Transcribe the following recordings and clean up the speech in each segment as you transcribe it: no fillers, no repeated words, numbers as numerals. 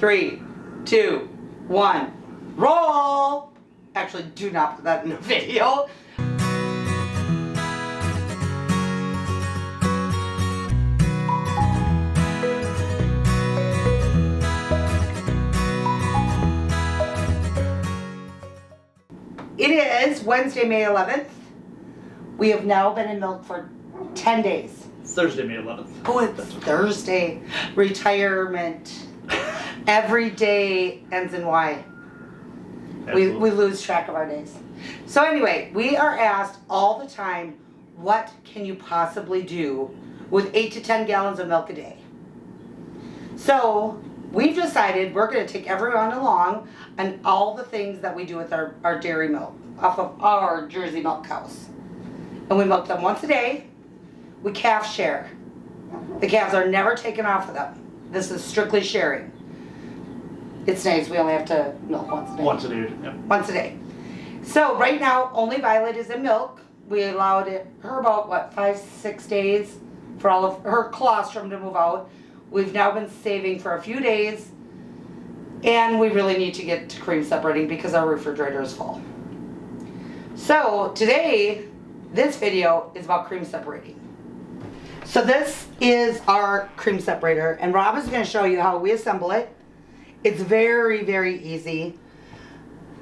3, 2, 1, roll! Actually, do not put that in the video. It is Wednesday, May 11th. We have now been in milk for 10 days. Thursday, May 11th. Oh, it's Thursday. Retirement. Every day ends in Y. We lose track of our days. So anyway, we are asked all the time, what can you possibly do with 8 to 10 gallons of milk a day? So we've decided we're going to take everyone along on all the things that we do with our dairy milk off of our Jersey milk cows. And we milk them once a day. We calf share. The calves are never taken off of them. This is strictly sharing. It's nice, we only have to milk once a day. Once a day, yep. Once a day. So right now, only Violet is in milk. We allowed her about, what, 5-6 days for all of her colostrum to move out. We've now been saving for a few days. And we really need to get to cream separating because our refrigerator is full. So today, this video is about cream separating. So this is our cream separator, and Rob is going to show you how we assemble it. It's very, very easy.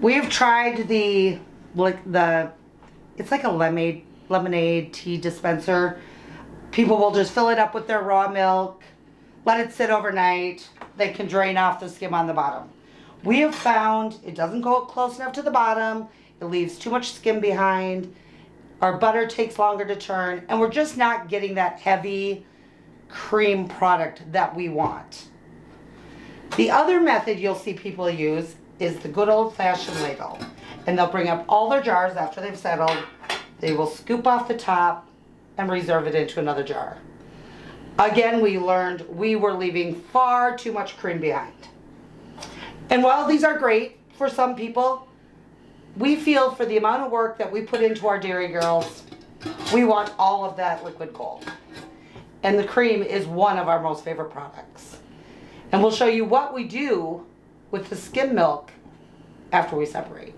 We have tried it's like a lemonade tea dispenser. People will just fill it up with their raw milk, let it sit overnight. They can drain off the skim on the bottom. We have found it doesn't go close enough to the bottom. It leaves too much skim behind. Our butter takes longer to turn, and we're just not getting that heavy cream product that we want. The other method you'll see people use is the good old-fashioned ladle. And they'll bring up all their jars after they've settled. They will scoop off the top and reserve it into another jar. Again, we learned we were leaving far too much cream behind. And while these are great for some people, we feel for the amount of work that we put into our dairy girls, we want all of that liquid gold. And the cream is one of our most favorite products. And we'll show you what we do with the skim milk after we separate.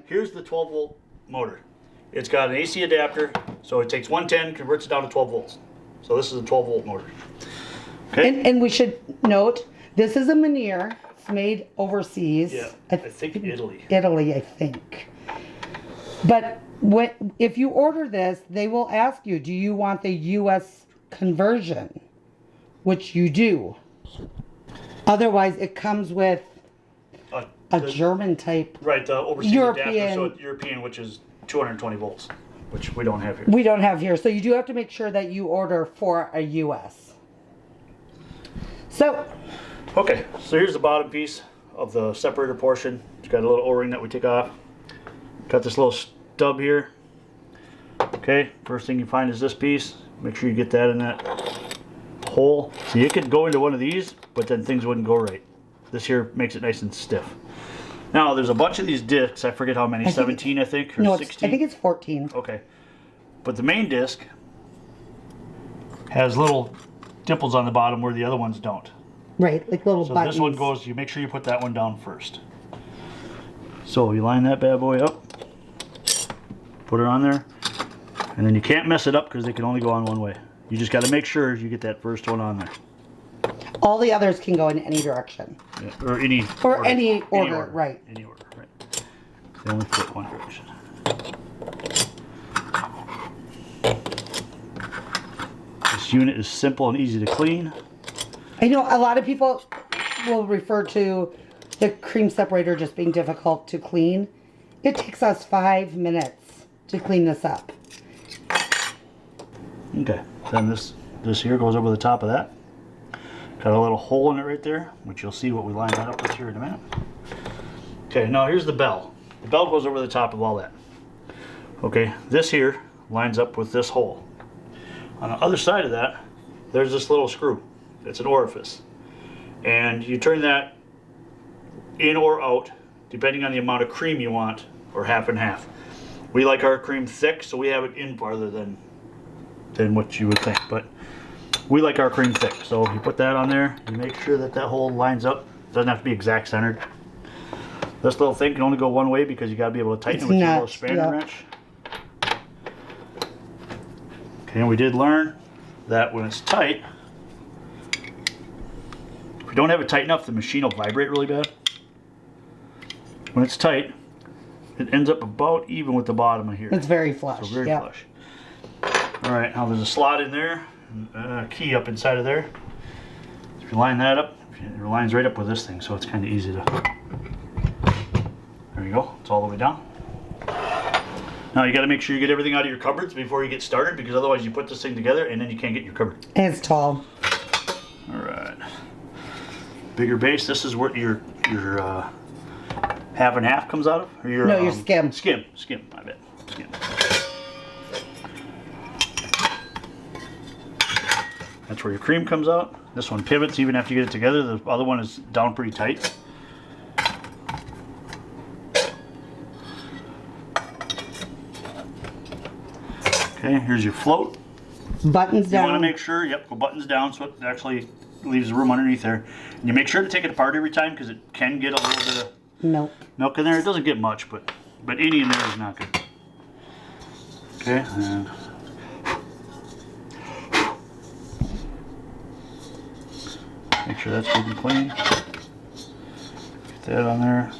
Here's the 12 volt motor. It's got an AC adapter, so it takes 110, converts it down to 12 volts. So this is a 12 volt motor. Okay. And we should note, this is a Meneer. It's made overseas. Yeah, I think Italy. Italy, I think. But if you order this, they will ask you, do you want the US conversion? Which you do. Otherwise, it comes with a German type. Right, the overseas adapter, so European, which is 220 volts, which we don't have here. We don't have here. So you do have to make sure that you order for a US. So. Okay, so here's the bottom piece of the separator portion. It's got a little O-ring that we take off. Got this little stub here. Okay, first thing you find is this piece. Make sure you get that in that hole. So you could go into one of these, but then things wouldn't go right. This here makes it nice and stiff. Now there's a bunch of these discs. I forget how many, 17 I think, or 16? I think it's 14. Okay, but the main disc has little dimples on the bottom where the other ones don't. Right, like little buttons. So this one goes, you make sure you put that one down first. So you line that bad boy up, put it on there, and then you can't mess it up because they can only go on one way. You just got to make sure you get that first one on there. All the others can go in any direction. Yeah, or any order, right. Any order, right. They only fit one direction. This unit is simple and easy to clean. I know a lot of people will refer to the cream separator just being difficult to clean. It takes us 5 minutes to clean this up. Okay, then this here goes over the top of that. Got a little hole in it right there, which you'll see what we line that up with here in a minute. Okay, now here's the bell. The bell goes over the top of all that. Okay, this here lines up with this hole. On the other side of that, there's this little screw. It's an orifice. And you turn that in or out, depending on the amount of cream you want, or half and half. We like our cream thick, so we have it in farther than what you would think. But We like our cream thick, so you put that on there. You make sure that that hole lines up. Doesn't have to be exact centered. This little thing can only go one way because you got to be able to tighten it with your little spanner wrench. Okay, and we did learn that when it's tight, if we don't have it tight enough, the machine will vibrate really bad. When it's tight, it ends up about even with the bottom of here. It's very flush. So very flush. All right, now there's a slot in there, a key up inside of there. If you line that up, it lines right up with this thing, so it's kind of easy to. There you go. It's all the way down. Now you got to make sure you get everything out of your cupboards before you get started, because otherwise you put this thing together and then you can't get your cupboard. And it's tall. All right. Bigger base. This is what your half and half comes out of, or your your skim. Skim. I bet. Skim. That's where your cream comes out. This one pivots even after you get it together. The other one is down pretty tight. Okay, here's your float. Buttons down. You want to make sure, go buttons down so it actually leaves room underneath there. And you make sure to take it apart every time because it can get a little bit of milk in there. It doesn't get much, but any in there is not good. Okay, and make sure that's good and clean. Get that on there.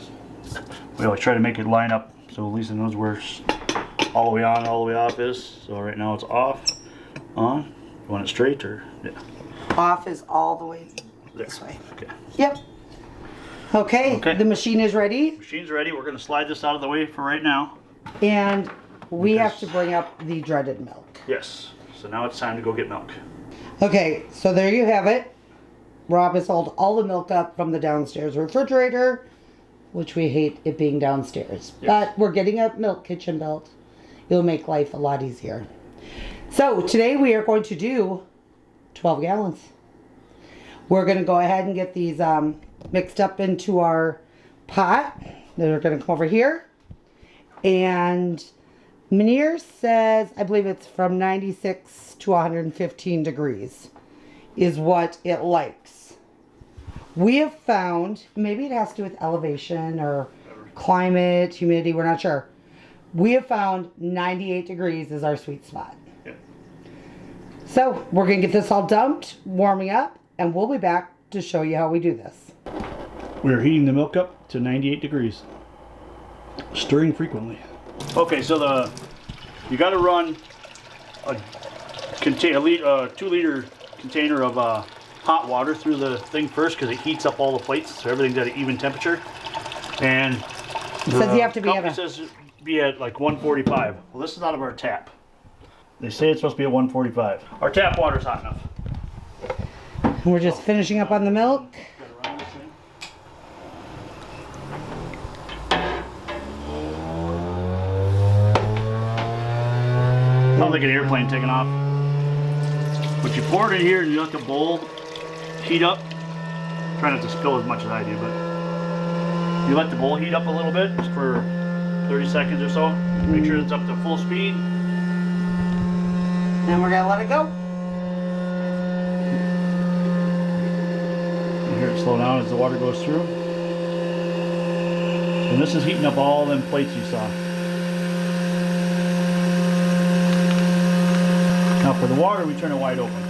We always try to make it line up so Lisa knows where all the way on, all the way off is. So right now it's off, on. You want it straight or Off is all the way there. this way. Okay. Yep. Okay. The machine is ready. Machine's ready. We're going to slide this out of the way for right now. And we have to bring up the dreaded milk. Yes. So now it's time to go get milk. Okay, so there you have it. Rob has hauled all the milk up from the downstairs refrigerator, which we hate it being downstairs. Yes. But we're getting a milk kitchen built. It'll make life a lot easier. So today we are going to do 12 gallons. We're going to go ahead and get these mixed up into our pot. They're going to come over here. And Meneer says, I believe it's from 96 to 115 degrees is what it likes. We have found, maybe it has to do with elevation or climate, humidity, we're not sure. We have found 98 degrees is our sweet spot. Yep. So we're going to get this all dumped, warming up, and we'll be back to show you how we do this. We're heating the milk up to 98 degrees. Stirring frequently. Okay, so you got to run a 2-liter container of hot water through the thing first because it heats up all the plates, so everything's at an even temperature. And it says you have to be at like 145. Well, this is out of our tap. They say it's supposed to be at 145. Our tap water's hot enough. We're just finishing up on the milk. Sounds like an airplane taking off. But you pour it in here and you let the bowl heat up. Try not to spill as much as I do, but you let the bowl heat up a little bit just for 30 seconds or so. Make sure it's up to full speed. Then we're going to let it go. You hear it slow down as the water goes through. And this is heating up all them plates you saw. Now for the water, we turn it wide open.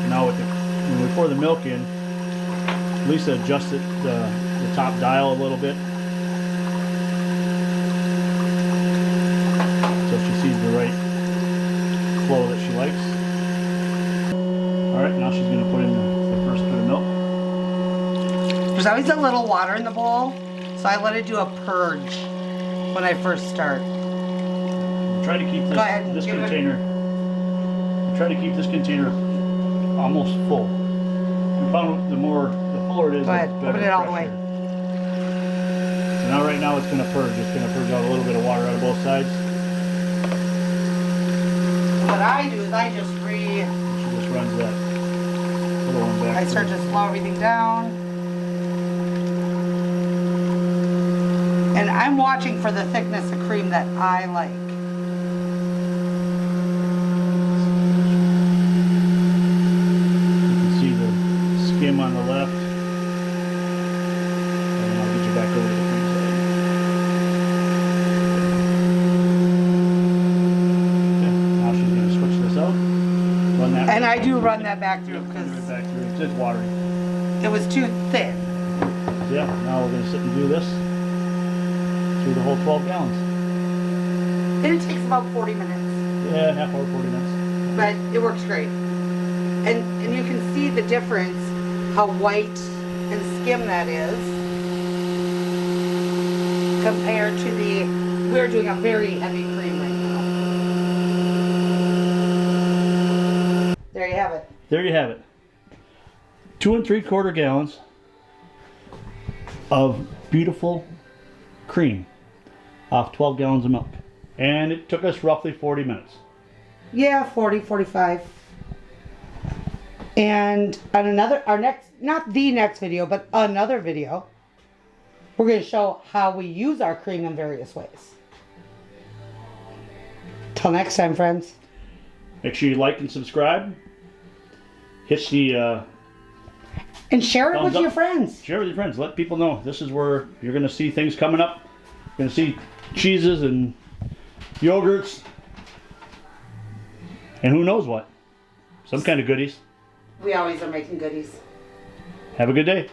Now when we pour the milk in, Lisa adjusted the top dial a little bit so she sees the right flow that she likes. Alright, now she's going to put in the first bit of milk. There's always a little water in the bowl, so I let it do a purge when I first start. Try to keep this container. Try to keep this container almost full. We found the fuller it is, the better. Open it all the way. So now right now it's going to purge. It's going to purge out a little bit of water out of both sides. What I do is I just She just runs that little one back. I start to slow everything down. And I'm watching for the thickness of cream that I like. left. And I'll get you back over to the cream side. Okay, now she's going to switch this out. Run that. And I do run that back through because Run it back through. It's just watery. it was too thin. So yeah, now we're going to sit and do this through the whole 12 gallons. And it takes about 40 minutes. Yeah, half hour, 40 minutes. But it works great. And you can see the difference, how white and skim that is compared to we're doing a very heavy cream right now. There you have it. There you have it. 2 3/4 gallons of beautiful cream off 12 gallons of milk. And it took us roughly 40 minutes. Yeah, 40, 45. And on not the next video, but another video, we're going to show how we use our cream in various ways. Till next time, friends. Make sure you like and subscribe. Hit the And share it thumbs with up. your friends. Share with your friends. Let people know this is where you're going to see things coming up. You're going to see cheeses and yogurts. And who knows what. Some kind of goodies. We always are making goodies. Have a good day.